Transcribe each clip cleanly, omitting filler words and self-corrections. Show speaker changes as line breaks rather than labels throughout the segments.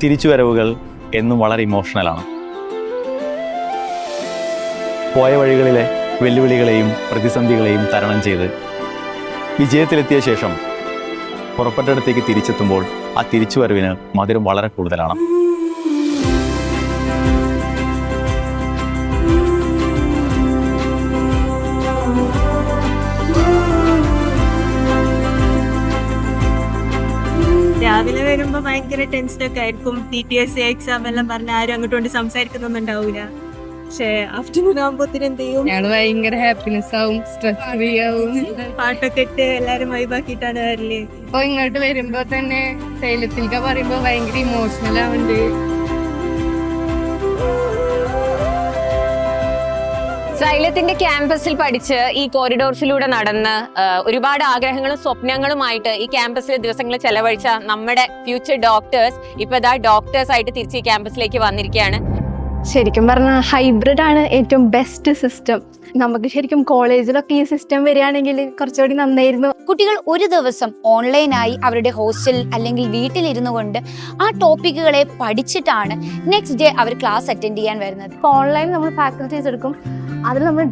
തിരിച്ചുവരവുകൾ എന്നും വളരെ ഇമോഷണലാണ്. പോയ വഴികളിലെ വെല്ലുവിളികളെയും പ്രതിസന്ധികളെയും തരണം ചെയ്ത് വിജയത്തിലെത്തിയ ശേഷം പുറപ്പെട്ടയിടത്തേക്ക് തിരിച്ചെത്തുമ്പോൾ ആ തിരിച്ചുവരവിന് മധുരം വളരെ കൂടുതലാണ്.
രാവിലെ വരുമ്പോ ഭയങ്കര ടെൻഷനൊക്കെ ആയിരിക്കും. TTSC എക്സാം എല്ലാം പറഞ്ഞ ആരും അങ്ങോട്ട് കൊണ്ട് സംസാരിക്കുന്നൊന്നും ഉണ്ടാവൂല. പക്ഷെ ആഫ്റ്റർനൂൺ ആകുമ്പോത്തിന് എന്ത് ചെയ്യും,
ഞങ്ങള് ഭയങ്കര ഹാപ്പിനെസ് ആവും, സ്ട്രെസ് ഫ്രീ ആവും.
പാട്ടൊക്കെ ഇട്ട് എല്ലാരും വൈബാക്കിയിട്ടാണ് വരല്.
ഇപ്പൊ ഇങ്ങോട്ട് വരുമ്പോ തന്നെ സൈലത്തിൽക്ക പറയുമ്പോ ഭയങ്കര ഇമോഷണൽ ആവുന്നുണ്ട്.
സൈലത്തിന്റെ ക്യാമ്പസിൽ പഠിച്ച് ഈ കോറിഡോർസിലൂടെ നടന്ന് ഒരുപാട് ആഗ്രഹങ്ങളും സ്വപ്നങ്ങളുമായിട്ട് ഈ ക്യാമ്പസിലെ ദിവസങ്ങൾ ചെലവഴിച്ച നമ്മുടെ ഫ്യൂച്ചർ ഡോക്ടേഴ്സ് ഇപ്പൊ ഇതാ ഡോക്ടേഴ്സ് ആയിട്ട് തിരിച്ച് ഈ ക്യാമ്പസിലേക്ക് വന്നിരിക്കുകയാണ്.
ശരിക്കും പറഞ്ഞാൽ ഹൈബ്രിഡ് ആണ് ഏറ്റവും ബെസ്റ്റ് സിസ്റ്റം. നമുക്ക് ശരിക്കും കോളേജിലൊക്കെ ഈ സിസ്റ്റം വരികയാണെങ്കിൽ കുറച്ചുകൂടി നന്നായിരുന്നു.
കുട്ടികൾ ഒരു ദിവസം ഓൺലൈനായി അവരുടെ ഹോസ്റ്റലിൽ അല്ലെങ്കിൽ വീട്ടിലിരുന്നു കൊണ്ട് ആ ടോപ്പിക്കുകളെ പഠിച്ചിട്ടാണ് നെക്സ്റ്റ് ഡേ അവർ ക്ലാസ് അറ്റൻഡ് ചെയ്യാൻ വരുന്നത്.
ഓൺലൈൻ നമ്മൾ ഫാക്കൽറ്റീസ് എടുക്കും, അതിൽ നമ്മൾ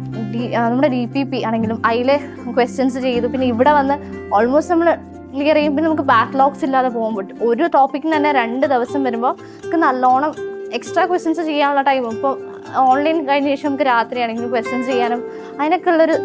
നമ്മുടെ DPP ആണെങ്കിലും അതിലെ ക്വസ്റ്റ്യൻസ് ചെയ്തു. പിന്നെ ഇവിടെ വന്ന് ഓൾമോസ്റ്റ് നമ്മൾ ക്ലിയർ ചെയ്യുമ്പോൾ നമുക്ക് ബാക്ക്ലോഗ്സ് ഇല്ലാതെ പോകാൻ പറ്റും. ഒരു ടോപ്പിക്കിന് തന്നെ 2 ദിവസം വരുമ്പോൾ നമുക്ക് നല്ലോണം എക്സ്ട്രാ ക്വസ്റ്റ്യൻസ് ചെയ്യാനുള്ള ടൈം. ഇപ്പോൾ ഓൺലൈൻ കഴിഞ്ഞ ശേഷം നമുക്ക് രാത്രിയാണെങ്കിലും ക്വസ്റ്റ്യൻസ് ചെയ്യാനും അതിനൊക്കെ ഉള്ളൊരു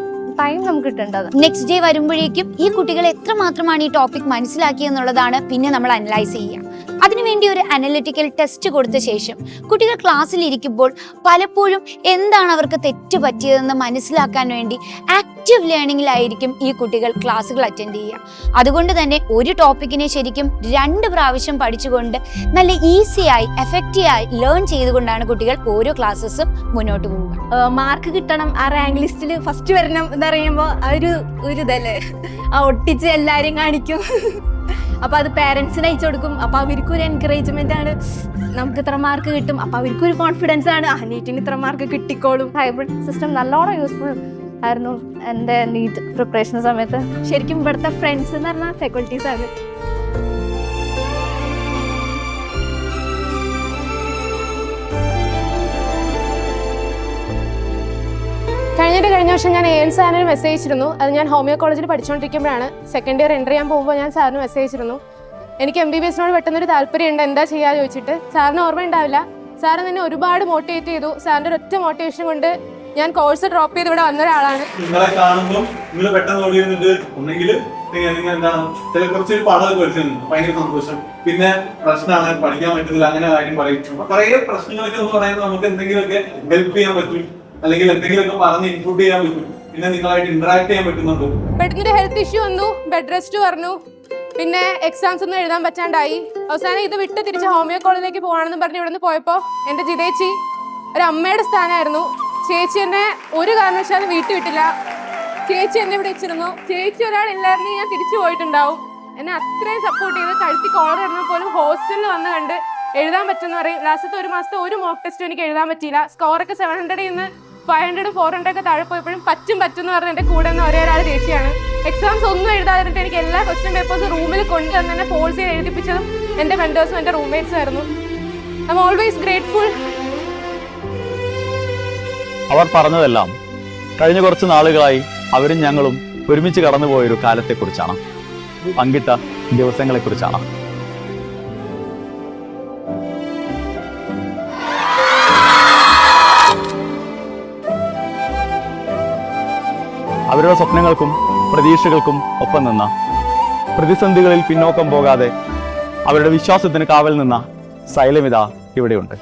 ടൈം നമുക്ക് കിട്ടേണ്ടത്.
നെക്സ്റ്റ് ഡേ വരുമ്പോഴേക്കും ഈ കുട്ടികൾ എത്രമാത്രമാണ് ഈ ടോപ്പിക് മനസ്സിലാക്കിയെന്നുള്ളതാണ് പിന്നെ നമ്മൾ അനലൈസ് ചെയ്യുക. അതിനുവേണ്ടി ഒരു അനലിറ്റിക്കൽ ടെസ്റ്റ് കൊടുത്ത ശേഷം കുട്ടികൾ ക്ലാസ്സിൽ ഇരിക്കുമ്പോൾ പലപ്പോഴും എന്താണ് അവർക്ക് തെറ്റ് പറ്റിയതെന്ന് മനസ്സിലാക്കാൻ വേണ്ടി ആക്റ്റീവ് ലേണിംഗിലായിരിക്കും ഈ കുട്ടികൾ ക്ലാസ്സുകൾ അറ്റൻഡ് ചെയ്യുക. അതുകൊണ്ട് തന്നെ ഒരു ടോപ്പിക്കിനെ ശരിക്കും 2 പ്രാവശ്യം പഠിച്ചുകൊണ്ട് നല്ല ഈസിയായി എഫക്റ്റീവായി ലേൺ ചെയ്തുകൊണ്ടാണ് കുട്ടികൾ ഓരോ ക്ലാസ്സസും മുന്നോട്ട് പോവുക.
മാർക്ക് കിട്ടണം, ആ റാങ്ക് ലിസ്റ്റിൽ ഫസ്റ്റ് വരണം എന്ന് പറയുമ്പോൾ ഒരു ഇതല്ലേ, ആ ഒട്ടിച്ച് എല്ലാവരും കാണിക്കും. അപ്പോൾ അത് പേരൻസിന് അയച്ചു കൊടുക്കും. അപ്പോൾ അവർക്കൊരു എൻകറേജ്മെന്റ് ആണ്, നമുക്ക് ഇത്ര മാർക്ക് കിട്ടും. അപ്പോൾ അവർക്കൊരു കോൺഫിഡൻസ് ആണ്, നീറ്റിന് ഇത്ര മാർക്ക് കിട്ടിക്കോളും. ഹൈബ്രിഡ് സിസ്റ്റം നല്ലോണം യൂസ്ഫുൾ ആയിരുന്നു എൻ്റെ നീറ്റ് പ്രിപ്പറേഷൻ സമയത്ത്. ശരിക്കും ഇവിടുത്തെ ഫ്രണ്ട്സ് എന്ന് പറഞ്ഞാൽ ഫാക്കൽറ്റീസ് ആണ്.
കഴിഞ്ഞ വർഷം ഞാൻ AL സാറിന് മെസ്സേജ് അയച്ചിരുന്നു. അത് ഞാൻ ഹോമിയോ കോളേജിൽ പഠിച്ചുകൊണ്ടിരിക്കുമ്പോഴാണ്. സെക്കൻഡ് ഇയർ എൻ്റർ ചെയ്യാൻ പോകുമ്പോൾ ഞാൻ സാറിന് മെസ്സേജ് അയച്ചിരുന്നു. എനിക്ക് MBBSനോട് പെട്ടെന്നൊരു താല്പര്യമുണ്ട്, എന്താ ചെയ്യാന്ന് ചോദിച്ചിട്ട്. സാറിന് ഓർമ്മ ഉണ്ടാവില്ല, സാറ് തന്നെ ഒരുപാട് മോട്ടിവേറ്റ് ചെയ്തു. സാറിൻ്റെ ഒരൊറ്റ മോട്ടിവേഷൻ കൊണ്ട് ഞാൻ കോഴ്സ് ഡ്രോപ്പ് ചെയ്ത് ഇവിടെ വന്ന ഒരാളാണ്.
നിങ്ങളെ കാണുമ്പോൾ നിങ്ങൾ പെട്ടെന്ന് ഓടി വന്നിട്ട് ഒന്നെങ്കിൽ കുറച്ച് പാടൊക്കെ പഠിച്ചിരുന്നു, ഭയങ്കര സന്തോഷം. പിന്നെ പ്രശ്നമാണ്, പഠിക്കാൻ പറ്റുന്നില്ല, അങ്ങനെ കാര്യം പറയും. കുറേ പ്രശ്നങ്ങളൊക്കെ എന്ന് പറയുന്നത് നമുക്ക് എന്തെങ്കിലുമൊക്കെ ഹെൽപ്പ് ചെയ്യാൻ പറ്റും, അല്ലെങ്കിൽ എന്തെങ്കിലുമൊക്കെ പറഞ്ഞ് ഇൻക്ലൂഡ് ചെയ്യാൻ പറ്റും. പിന്നെ നിങ്ങളായിട്ട് ഇന്ററാക്ട് ചെയ്യാൻ പറ്റുന്നുണ്ട്.
പെട്ടെന്നൊരു ഹെൽത്ത് ഇഷ്യൂ വന്നു, ബെഡ് റെസ്റ്റ് പറഞ്ഞു. പിന്നെ എക്സാംസ് ഒന്നും എഴുതാൻ പറ്റാണ്ടായി. അവസാനം ഇത് വിട്ട് തിരിച്ച് ഹോമിയോ കോളേജിലേക്ക് പോകണമെന്ന് പറഞ്ഞ് ഇവിടെ നിന്ന് പോയപ്പോൾ എൻ്റെ ജിതേച്ചി ഒരു അമ്മയുടെ സ്ഥാനമായിരുന്നു. ചേച്ചി എന്നെ ഒരു കാരണവശാലും വീട്ടിൽ വിട്ടില്ല. ചേച്ചി എന്നെ ഇവിടെ വെച്ചിരുന്നു. ചേച്ചി ഒരാളില്ലായിരുന്നെങ്കിൽ ഞാൻ തിരിച്ചു പോയിട്ടുണ്ടാവും. എന്നെ അത്രയും സപ്പോർട്ട് ചെയ്ത് കഴുത്തി കോളർ ഇടുന്ന പോലും ഹോസ്റ്റലിൽ വന്ന് കണ്ട് എഴുതാൻ പറ്റുമെന്ന് പറയും. ലാസ്റ്റത്തെ 1 മാസത്തെ ഒരു മോക്ക് ടെസ്റ്റും എനിക്ക് എഴുതാൻ പറ്റിയില്ല. സ്കോറൊക്കെ 700 നിന്ന് 500 400 ഒക്കെ താഴെ പോയപ്പോഴും പറ്റും എന്ന് പറഞ്ഞ് എൻ്റെ കൂടെ നിന്ന് ഒരേ ഒരാൾ ചേച്ചിയാണ്. എക്സാംസ് ഒന്നും എഴുതാതിട്ട് എനിക്ക് എല്ലാ ക്വസ്റ്റ്യൻ പേപ്പേഴ്സും റൂമിൽ കൊണ്ടുവന്ന് തന്നെ ഫോഴ്സ് ചെയ്ത് എഴുതിപ്പിച്ചതും എൻ്റെ മെൻറ്റേഴ്സും എൻ്റെ റൂംമേറ്റ്സും ആയിരുന്നു. I am always grateful.
അവർ പറഞ്ഞതെല്ലാം കഴിഞ്ഞ കുറച്ച് നാളുകളായി അവരും ഞങ്ങളും ഒരുമിച്ച് കടന്നുപോയൊരു കാലത്തെക്കുറിച്ചാണ്, പങ്കിട്ട ദിവസങ്ങളെക്കുറിച്ചാണ്. അവരുടെ സ്വപ്നങ്ങൾക്കും പ്രതീക്ഷകൾക്കും ഒപ്പം നിന്ന, പ്രതിസന്ധികളിൽ പിന്നോക്കം പോകാതെ അവരുടെ വിശ്വാസത്തിന് കാവൽ നിന്ന സൈലമിത ഇവിടെയുണ്ട്.